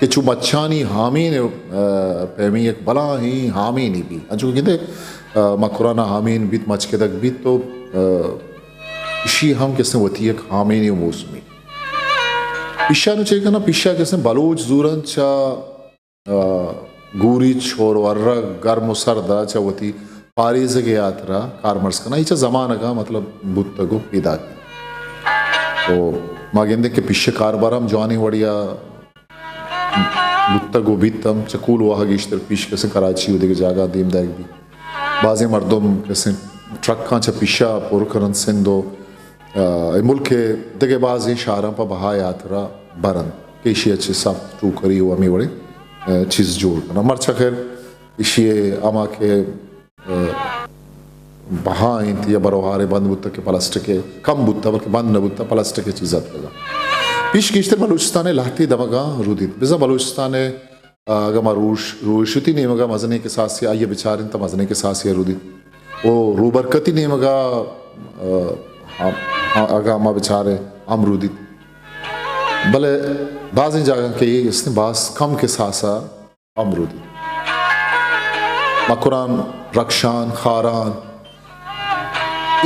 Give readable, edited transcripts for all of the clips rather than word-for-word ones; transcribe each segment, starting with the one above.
कि चु मच्छानी हामी ने पैमी एक बला ही हामी नहीं भी अंचु कहते मकुराना हामीन बीत मच के तक बीत तो इशी हम कैसे होती है हामी नहीं मौसमी पिशा नु चाहिए ना पिशा कैसे बलूच दूरन चा गूरी छोर वर्रा गर्म सर्दा चा होती पारीज के यात्रा कारमर्स का ना इचा जमाना का मतलब बुत्ता को पिदा की तो मागेंदे के पिशे कारबारम जवानी वड़िया बुत्ता को बीतम चकूल वहाँ गिश्तर पिश कैसे कराची उधर के जागा दीम दाग भी बाज़े मर्दों कैसे ट्रक का चा पिशा पोरकरन सिंधो मुल्क के दगे बाज़े शारां पर बहा यात्रा बरन केशी अच्छे सब टू करी हुआ में बड़े चीज़ जोड़ करना मर्चा खैर इसी आमा के बहा इंती या बरोहारे बंद बुत्ता के प्लास्टिक के कम बुत्ता बल्कि बंद न बुत्ता प्लास्टिक के चीज़ आती है पिश किश्ते बलूचिस्तान लाती दमगा रुदित बिज़ा बलूचिस्तान अगर रूशुती ने मगा मजने के साथ से आइए बेचारिन तो मजने के साथ से रुदित वो रूबरकती ने मगा अगर हम बेचारे हम रुदित भले बाज़ जगह के इसने बास कम के सासा हम रुदित मकुरान रक्षान खारान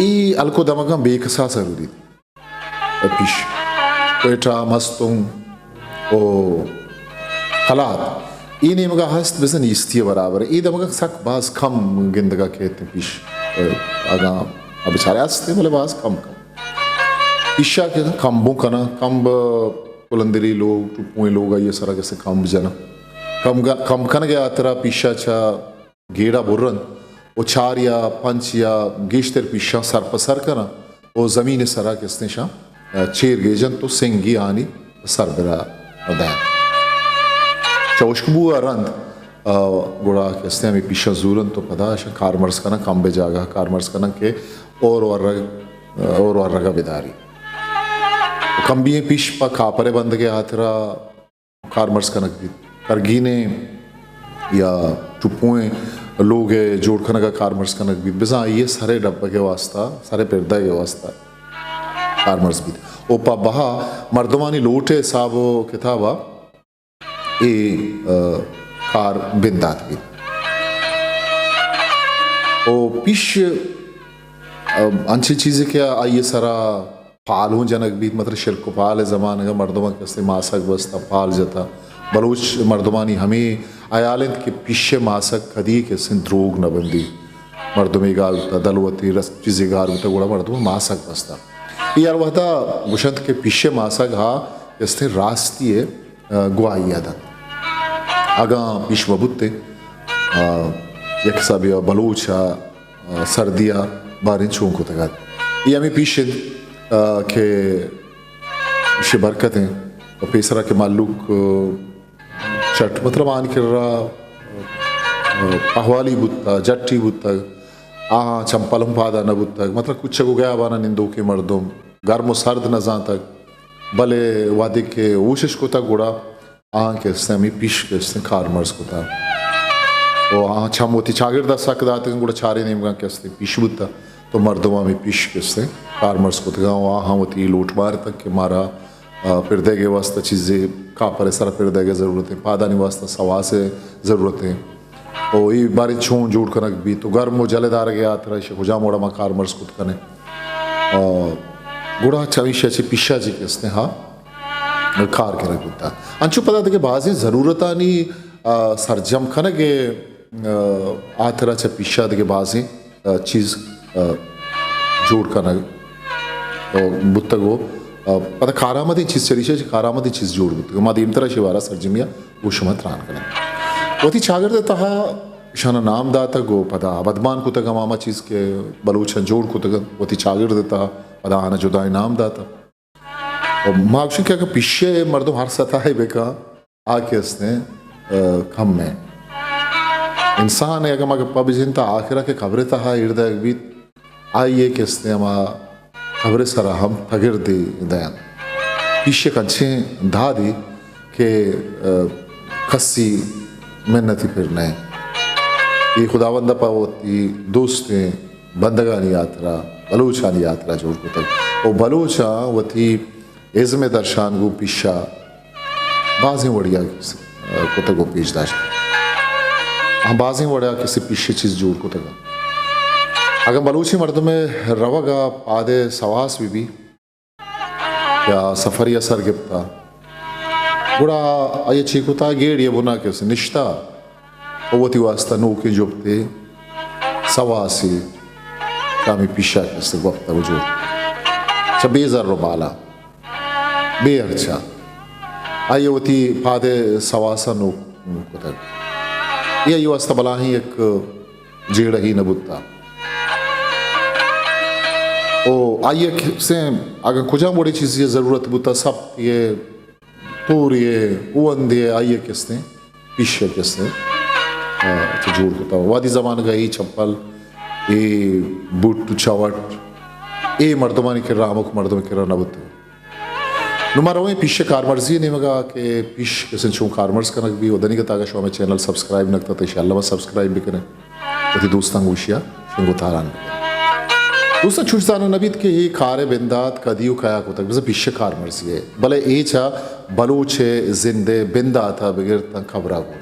ई अलको दमगा बेकसा सा रुदित पिश पेटा मस्तुं ओ हालात ई नेमगा हस्त बिजन इस्ती बराबर ई दमगा सक बास कम गिंदगा कहते पिश आगा अब सारे आस्ते बोले बास कम पिशा के कम बुकना कम पुलंदरी लोग टुपुए लोग ये सारा कैसे कम जना कम कन गया तेरा पिशा चा गेड़ा बुर्रन वो चार या पंच या गेश्तर पिशा सर पसर कना वो जमीन सरा किसने शा चेर गेजन तो सिंगी आनी सर बरा दान चौशकबू रंद गुड़ा कैसे हमें पिशा जूरन तो पता है कारमर्स का ना कम बे जागा कारमर्स का ना के और वर्रगा बेदारी कम भी पिश पा खापरे बंद के हाथरा कारमर्स का ना करगीने या टुपुए लोग जोड़ खाना का कारमर्स का ना बिजा ये सारे डब्बा के वास्ता सारे पेरदा के वास्ता कारमर्स भी ओपा बहा मर्दमानी लोटे साबो किताबा ए कार बिंदात भी ओ पिश अच्छी चीज़ें क्या आइए सारा फाल हूँ जनक भी मतलब शिरको फाल है ज़माने का मर्दमा कैसे मासक बस्ता फाल जाता बलूच मर्दमानी हमें आयालिंद के पिशे मासक कदी कैसे द्रोग न बंदी मर्दमे गाल होता दलवती रस चीज़ें गाल होता गुड़ा मर्दमा मासक बस्ता यार वह था गुशंत के पिशे मासक हा कैसे रास्ती है गुआइया था आगा पिश बबुत्ते एक सब या बलूचा सर्दिया बारिश चूंक होता है ये हमें पीछे के इसे बरकत हैं और पेसरा के मालूक चट मतलब आन कर रहा पहवाली बुत्ता जट्टी बुत्ता चंपलम पादा न बुत्ता मतलब कुछ को गया बाना निंदो के मर्दों गर्म सर्द न जा तक भले वादे के ऊशिश को तक गुड़ा के हमें पिश के कारमर्स को था वो छम होती चागिरदा सक दाते गुड़ा चारे नेम के पिश बुत्ता तो मर्दों में पिश के कारमर्स को था वहाँ होती लूट मार तक के मारा पिरदे के वास्ते चीज़ें कापर सारा पिरदे के ज़रूरत है पादानी वास्ते सवा से ज़रूरत है और ये बारी छूं जोड़ कर भी तो गर्म हो जलेदार गया तरह से खुजा मोड़ा मा कारमर्स को कने गुड़ा चविश अच्छी पिशा जी के इसने हाँ कार के रखता अंशु पता था कि बाज़ ज़रूरतानी सरजम खन के आतरा च पिशा के बाज़ चीज़ जोड़ कर बुत्ता को पता कारामती चीज़ चली है कारामती चीज़ जोड़ बुत्ता मादी इमतरा शिवारा सरजमिया वो शुमत रान करें वती चागर देता हा शाना नाम दाता गो पता बदमान को तक मामा चीज़ के बलूचन जोड़ को तक वती चागर देता पता आना जुदाई नाम दाता और मार्क्स क्या का पिछे मर्दों हर सता है बेका आके इसने कम में इंसान है अगर मगर पब जिनता आखिरा के खबरें ता है इर्दा एक भी आइए कि इसने हमा खबरें सरा हम तगिर दी दयान पिछे कंचे धा दी के खस्सी मेहनती फिरने ये खुदावंदा पावती दोस्तें बंदगानी यात्रा बलूचानी यात्रा जोड़ को तक और बलूचा वती इज़्मे दर्शान गु पिशा बाजें वड़िया को तगो पेश दाश्त हम बाजें वड़िया किसी पीछे चीज़ जोड़ को तगा अगर बलूची मर्द में रवागा पादे सवास भी या सफरिया सर गिफ्ता बुरा ये चीकुता गेड़ ये बुना के उसे निश्ता ओवती वास्ता नो के जोबते सवासी कामी पीछा कैसे वक्त वजूद बेज़र रुबाला बेअर्चा आये वती पादे सवासा नो ये वास्ता बला ही एक जेड़ ही नबुत्ता ओ आइए से अगर कुछ बड़ी चीज़ ये ज़रूरत बुता सब ये तूर ये उन दिए आइए किसने पीछे किसने तो जोड़ होता वादी ज़मान का ही चप्पल ये बूट चावट ये मर्दमानी के रामुख मर्दों के रहा नबुत नुमारा वही पीछे कारमर्जी नहीं मगा के पीछ किसी चूँ कारमर्स का नक भी उधनी का तागा शो में चैनल सब्सक्राइब नकता तो इंशाल्लाह सब्सक्राइब भी करें तो दोस्तां गुशिया शिंगो तारान दूसरा छुटसाना नबीत के ये खारे बिंदात कदियो खाया को तक पीछे कारमर्जी है भले ए चा बलूचे जिंदे बिंदा था बगैर तंग खबरा को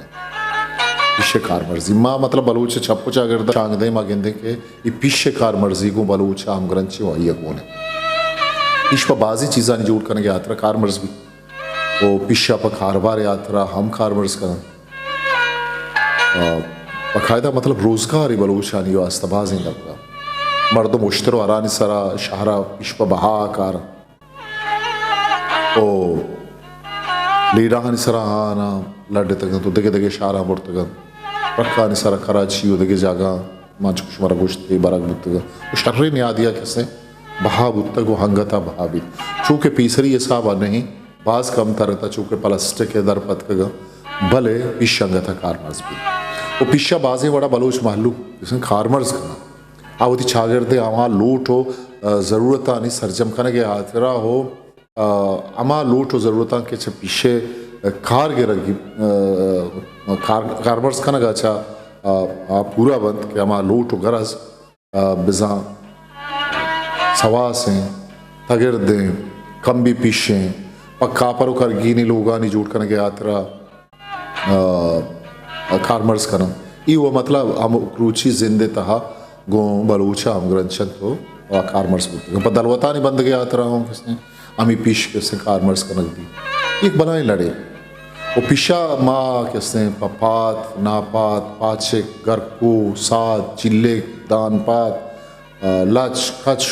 पीछे कारमर्जी माँ मतलब बलूचे छप्पो चागर चांग दे माँ गेंदे के ये पीछे कारमर्जी को बलूचा हम ग्रंचे वाइया को ने पीछ पर बाजी चीज़ां नहीं जोड़ करने यात्रा कारमर्ज भी वो पीछा पर खारबार यात्रा हम कारमर्ज का बकायदा मतलब रोजगार ही बलूचा नहीं वास्ता बाजी लगता मर्द मुश्तर आरानी सरा शहरा पीछ पर बहा कार ओ लीडा सरा आना लड़े तक तो दगे दगे शारा मुड़ तक रखा सरा कराची दगे जागा माच कुछ मरा गोश्त बरक बुत वो शर्रे ने आ दिया कैसे बहा बुत वो हंगता बहाबित चूँकि पीसरी ये साब नहीं बाज कम तरता चूँकि प्लास्टिक के दर पत का भले पीछ हंगता कारमर्ज भी वो पीछा बाजे बड़ा बलोच मालूम जिसने कारमर्ज करना आवती छागिरदे आवा लूट हो ज़रूरत नहीं सरजम करने के हाथरा हो अमा लूट हो ज़रूरत के छ पीछे खार के रगी कारमर्स का नगा अच्छा पूरा बंद के अमा लूट हो गरज बिजा सवास हैं तगिरदे कम भी पीछे पक्का पर कर गीनी लोगा नहीं जुट करने के हाथरा कारमर्स करना ये वो मतलब हम रुचि जिंदे तहा गो बलूचा हम ग्रंचन तो कारमर्स बोलते दलवता नहीं बंद गया आता हूँ किसने अमी पीछ किसने कारमर्स का नकदी एक बनाए लड़े वो पिशा माँ किसने पपात नापात पाचे गरकू सात चिल्ले दान पात लच खच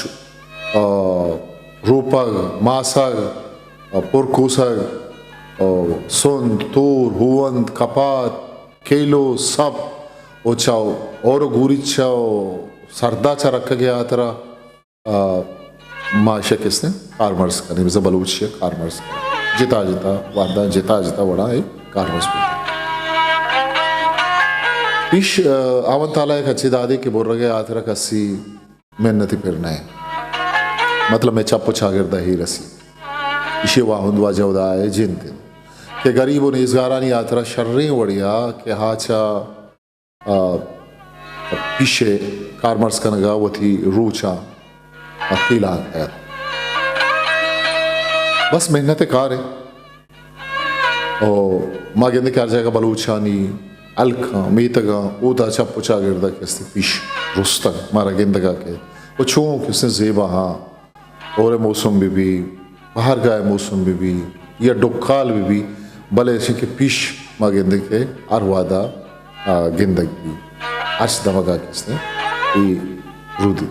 रूपग मासग पुरकुसग सुन तूर हुवंत कपात केलो सब ओ चाओ और गुरी चाओ सरदा चा रख गया तरा माशे किसने कारमर्स का नहीं बलूच कारमर्स का जिता जिता वादा जिता जिता बड़ा है कारमर्स पीछ आवन ताला एक अच्छी दादी के बोल रहे आतरा कसी मेहनती फिरना है मतलब मैं चप्पो छागिरदा ही रसी इसे वाहुंदवा जवदा है जिन दिन के गरीबों ने इस गारा नहीं आतरा शर्री वड़िया के हाचा पीछे कारमर्स का नगा वो थी रूचा अकेला है बस मेहनत कार है और माँ गेंदे क्या जाएगा बलूचानी अलका मीतगा ऊदा चप्पो चागिरदा कैसे पीछ रुस्ता मारा गेंदगा के वो छो किसने जेबा हाँ और मौसम भी बाहर गए मौसम भी या डुक्काल भी भले ऐसे के पीछ माँ गेंदे के अरवादा गिंदगी आज दमगा किसने ये रुदी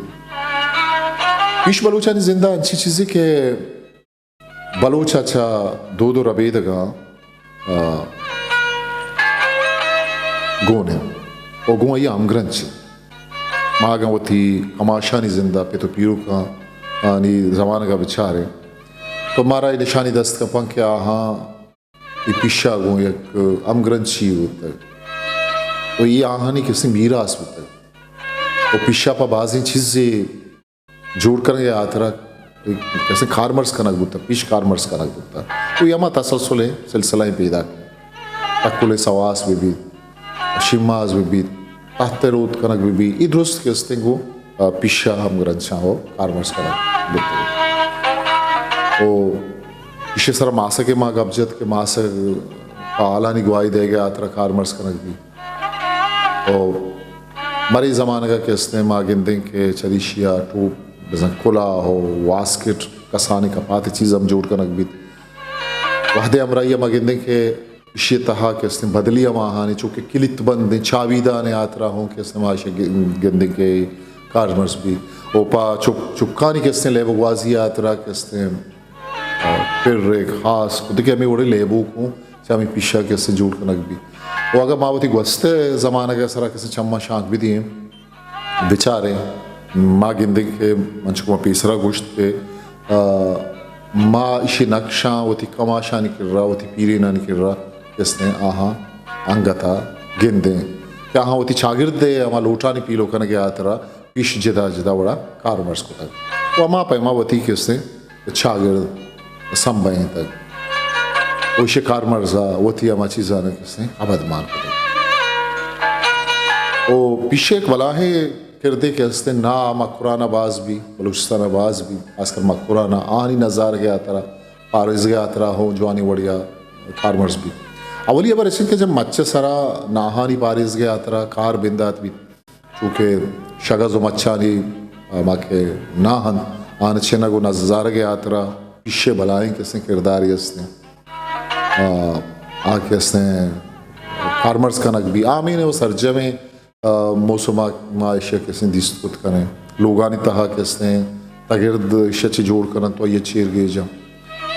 पीछ बलूचानी जिंदा अच्छी चीज़ें के बलूचा अच्छा दो रबेदगा गोने और गो ये आमग्रंच मागा वो थी अमाशा नहीं जिंदा पे तो पीरू का नी जमाने का विचार है तो मारा ये निशानी दस्त का पंख क्या हाँ ये पिशा गो एक आमग्रंची होता है तो ये आहानी किसी मीरास होता है वो पिशा पर बाजी चीज़ें जोड़ कर गया आतरा कैसे कारमर्स का नकबुता पीछ कारमर्स का नकबुता तो यमा तसलसल है सिलसिला पैदा तकुले सवास भी शिमाज भी ताहतरूत कनक भी ई दुरुस्त के को पिशा हम ग्रंचा हो कारमर्स का नकबुता ओ इसे सर मासा के माँ गब्जत के मासा आला निगवाई दे गया आतरा कारमर्स कनक भी और मरी ज़माने का किसने माँ गिंदे के चरीशिया टूप जैसे कुला हो वास्केट कसाने का पाते चीज़ हम जोड़ कनक भी वहदे अमराइया माँ गिंदे के इसे तहा किसने बदलिया माहानी चूँकि किलित बंद चावीदा ने आतरा हो किसने माँ इसे गिंदे के कारमर्स भी ओपा चुपकानी किसने ले बगवाजी आतरा किसने फिर एक खास देखिए हमें बड़े लेबू को चाहे पीछा कैसे जोड़ कनक भी वो अगर मावती गुस्ते ज़माना के सरा कैसे चम्मा शांक भी दिए बेचारे माँ गिंदे के मंच को पीसरा गोश्त पे माँ इसी नक्शा वती कमाशा निकल रहा वती पीरे ना निकल रहा किसने आहा अंगता गिंदे क्या हाँ वती चागिर्दे हमारा लोटा नहीं पीलो कन गया तरह पीछ जिदा जिदा बड़ा कारमर्स को तक वो अमा पैमा वती किसने चागिर्द संभय तक वैसे कारमर्जा वती अमा चीज़ा ने किसने अबद मान को ओ पीछे एक वला है किरदे के हस्ते ना मकुराना बाज भी बलूचिस्तान बाज भी खासकर मकुराना आनी नज़ार गया तरह पारिस गया तरह हो जवानी बढ़िया कारमर्स भी अवलिया बार ऐसे कि जब मच्छे सरा नाहानी पारिस गया तरह कार बिंदात भी चूँकि शगज़ व मच्छानी माँ के नाहन आन छेना को नज़ार गया तरह पीछे भलाएं किसने किरदार इसने आके इसने फार्मर्स का नक भी आमीन वो सरजे में मौसम माशे किसने दिस्त करें लोगानी तहा किसने तगिर्द शची जोड़ करन तो ये चीर गए जा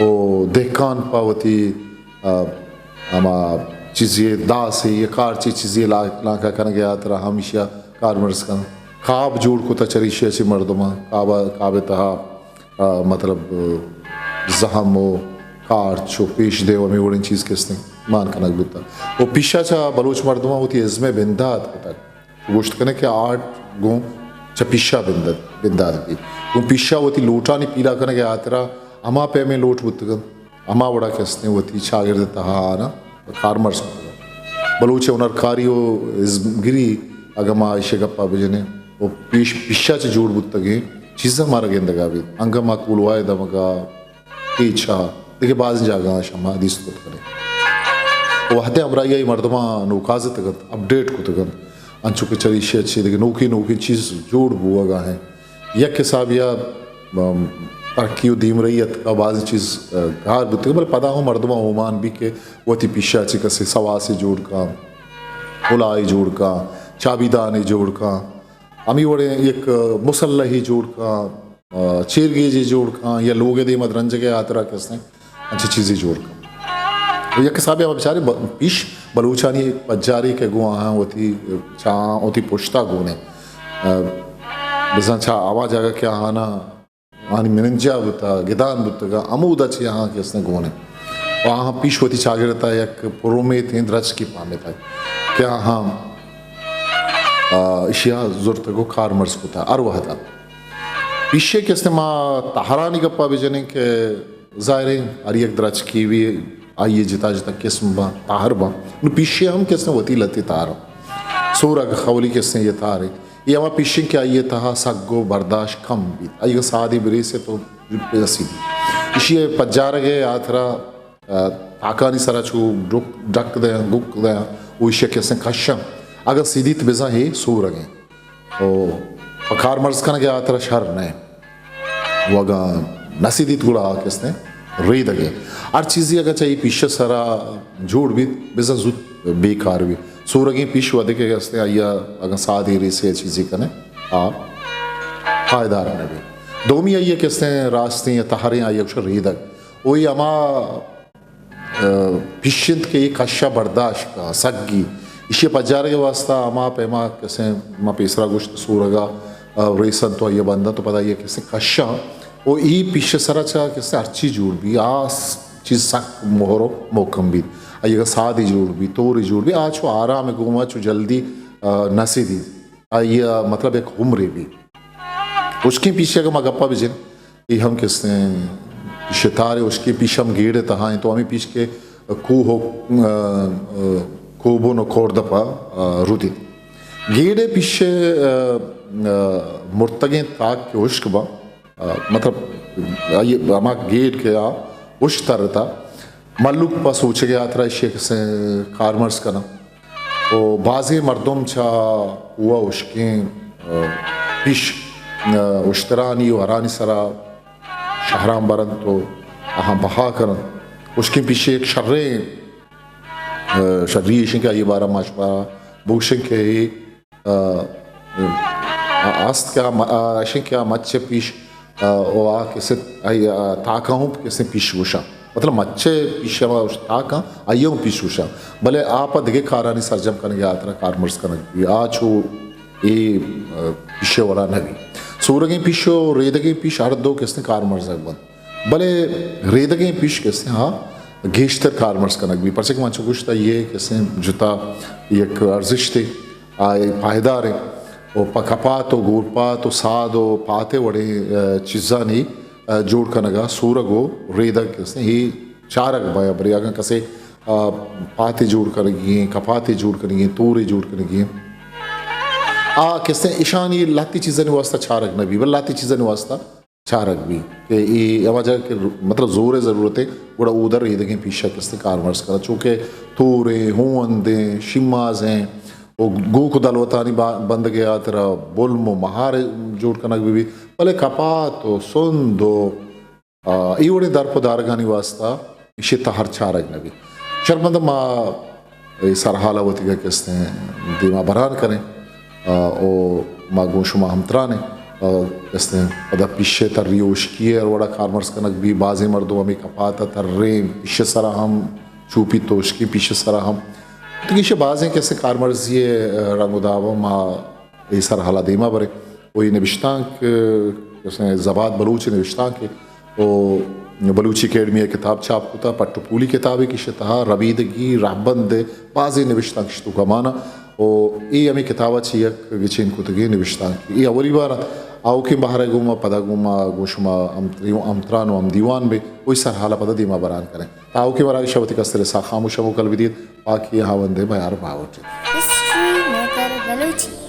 ओ देखान पावती अमा चीज़ें दास है ये कार चीज़ें लाका करने गया तरह हमेशा कारमर्स का खाब जोड़ को तचरीशे से मर्दमा काबे तहा मतलब जहमो कार चो पेश दे में वोड़न चीज़ किसने मान कनक बिता वो पिशा चा बलोच मर्दमा होती है इसमें बिंदात होता गोश्त करने के 8 गो चा पिशा बिंदात भी वो पिशा होती लोटा नहीं पीला करने के आतरा अमा पे में लोट बुतगन अमा बड़ा किसने होती छागिर देता हाँ आना कारमर्स बलोच उनर कारियो इस गिरी अगर माँ इसे गप्पा बजने वो पिशा चा जोड़ बुतगे चीज़ा मारा गेंदगा भी अंगमा कुलवाए दमगा पीछा देखिए बाज जागा शमा दिस को करे वहते हमरा ये मर्दमा नौकाज तक अपडेट को तक अंचु के चरीशे अच्छी देखिए नौकी चीज़ जोड़ बुआगा है यक के साहब या तरक्की दीम रहीत का बाज चीज़ घर बुते बल पता हो मर्दमा ओमान भी के वो थी पिशा अच्छी कसे सवा से जोड़ का उलाई जोड़ का चाबीदानी जोड़ का अमी वड़े एक मुसल्ला ही जोड़ का चेरगे जी जोड़ का या लोग दे मदरंज के आतरा किसने अच्छी चीज़ें जोड़ का यक साहब बेचारे पीश बलूचानी पज्जारी के गुआ हैं होती चा होती पुश्ता गुने बिजा छा आवाज आगा क्या आना आनी मिनंजा बुता गिदान बुतगा अमूदा चे यहाँ किसने गुने वहाँ पीश होती चागिरता एक पुरोमे थे द्रज की पामे था क्या हाँ इशिया ज़रूरत को कारमर्स को था अरवा था पीछे किसने माँ तहरानी गप्पा बिजने के ज़ाहिर अरी एक द्रज की भी आइए जिता जिता किस्म बा ताहर बा पीछे हम किसने वती लती तार सूरा खवली किसने ये तारे ये हमारा पीछे क्या ये तहा सग्गो बर्दाश्त कम भी आइए सादी बरी से तो सीधी इसी पज्जार गए आथरा ताकानी सरा छू डक दे गुक दे वो इसे किसने कशम अगर सीधी तबिजा है सूर गए तो कारमर्स का गया आतरा शहर ने वगा नसीदीत गुड़ा किसने रे दगे हर चीज़ अगर चाहिए पीछे सारा जोड़ भी बिजा जुत बेकार भी सूरगी पीछ वधे के किसने आइया अगर सादी रे से चीज़ें कने आप फायदा रहने भी दोमी आइए किसने रास्ते या तहारे आइए अक्सर रे दग वही अमा पिछंत के एक कशा बर्दाश्त का सग्गी इसे पजार के वास्ता अमा पैमा कैसे माँ पेसरा गोश्त सूरगा रेसन तो ये बंदा तो पता ये कैसे कशा वो ई पीछे सरा चा कैसे अर्ची जोड़ भी आस चीज़ सक मोहरो मोकम भी आइएगा सादी जोड़ भी तोरी जोड़ भी आज वो आराम है घूमा चो जल्दी नसी दी आइए मतलब एक उम्र भी उसके पीछे का मगप्पा भी जिन ये हम किसने पीछे तारे उसके पीछे हम गेड़े तहाँ तो हमें पीछे के कू हो कोबो नो कोर्दपा रुदी गेड़े पीछे मुर्तगे ताक के उश्क बा मतलब ये हमारा गेट के आ उश तरता मल्लुक पा सोचे गया आतरा इशे कसे कारमर्स करना तो बाज़े मर्दम छा हुआ उशके पिश उश्तरानी व हरानी सरा शहराम बरन तो अहाँ बहा करन उसके पीछे एक शर्री इशिंग ये बारा माशपा बुशिंग के आस्त क्या इशिंग क्या मच्छे पीश ओ आ किसे ताका हूँ किसे पीश उषा मतलब मच्छे पीछे ताका आयों पीश उषा भले आप दिखे खारानी सरजम करने गया आतरा कारमर्स करने आज हो ये पीछे वाला नवी सूरगे पीछो रेदगे पीछ अर्दो किसने कारमर्स बंद भले रेदगे पीछ किसने हाँ गेश्तर कारमर्स करने भी पर से कि मांचो कुछ था ये किसने जुता एक अर्जिश थे आए पायदार है और पकपा तो गोरपा तो सादो पाते वड़े चीज़ा नहीं जोड़ करनेगा सूरगो रेदग किसने ही चारक बाया बरियागा कसे पाते जोड़ करेंगी कपाते जोड़ करेंगी तोरे जोड़ करेंगी किसने ईशानी लाती चीज़ें वास्ता चारक नबी बल लाती चीज़ें वास्ता चारक भी कि ये वजह के मतलब जोर ज़रूरत है बड़ा उधर ये देखें पीछे किसने कारमर्स करा चूँकि तोरे हुंदे शिमाज हैं वो गो को दलवतानी बंद गया तेरा बोलमो महार जोड़ करना भी भले कपा तो सुन दो ये बड़े दर दारगानी वास्ता इशिता हर चारक नबी शर्मंद माँ सरहालावती का किसने दिमा बरान करें ओ मागो शुमा हमतराने किसने पदा पीछे तर्रियोश किए और बड़ा कारमर्स कनक भी बाजे मर्दों हमें कपाता तर्रे पीछे सरा हम चूपी तोश की पीछे सरा हम तो किसे बाजें कैसे कारमर्स ये रंगुदावा माँ ये सरहाला दीमा बरे वो ये निविष्टांक किसने जबात बलूच निविष्टांक के वो बलूची अकेडमी किताब छाप होता पट्टुपूली किताबें की शतहा रवीदगी राबंद बाजे निविष्टांक शतु कमाना और ये हमें किताबा चाहिए गिचेन कुतगे निविष्टांक ये अवली बार आओ कि बाहर गुमा पदा गुमा गोशुमा अमत्रानो अम दीवान में वही सर हाला पदा दीमा बरान करें आओ कि बारा शवती कसरे सा खामुशा मुकल विदित बाकी यहाँ वंदे बयार भावट हिस्ट्री मेकर बलूची